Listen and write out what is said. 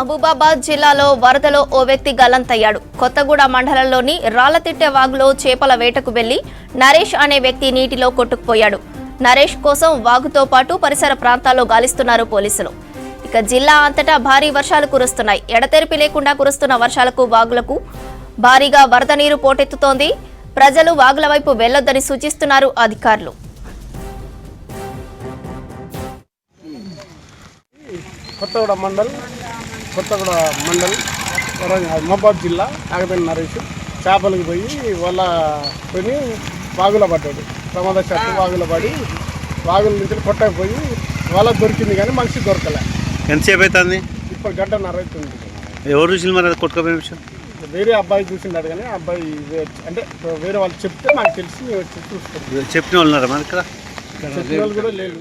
మహబూబాబాద్ జిల్లాలో వరదలో ఓ వ్యక్తి గల్లంతయ్యాడు. కొత్తగూడ మండలంలోని రాళ్లతిట్టె వాగులో చేపల వేటకు వెళ్లి నరేష్ అనే వ్యక్తి నీటిలో కొట్టుకుపోయాడు. నరేష్ కోసం వాగుతో పాటు పరిసర ప్రాంతాల్లో గాలిస్తున్నారు పోలీసులు. ఇక జిల్లా అంతటా భారీ వర్షాలు కురుస్తున్నాయి. ఎడతెరిపి లేకుండా కురుస్తున్న వర్షాలకు వాగులకు భారీగా వరద నీరు పోటెత్తుతోంది. ప్రజలు వాగుల వైపు వెళ్లొద్దని సూచిస్తున్నారు అధికారులు. కొత్తగూడ మండల్ మహబూబాబాద్ జిల్లా ఆగబెల్లి నరేష్ చేపలకు పోయి వాళ్ళ కొని వాగులో పడ్డాడు. ప్రమాదశాత్తు వాగులో పడి వాగుల నుంచి కొట్టకపోయి వాళ్ళ దొరికింది కానీ మనిషి దొరకలే. ఎంతసేపు అవుతుంది? ఇప్పుడు గంటన్నర అవుతుంది. ఎవరు చూసి మరి కొట్టుకోపోయిన విషయం? వేరే అబ్బాయి చూసిండాడు కానీ అబ్బాయి అంటే వేరే వాళ్ళు చెప్తే నాకు తెలిసి వచ్చి చూసుకుంటారు. చెప్పిన వాళ్ళు ఉన్నారా మరి ఇక్కడ? చెప్పిన వాళ్ళు కూడా లేదు.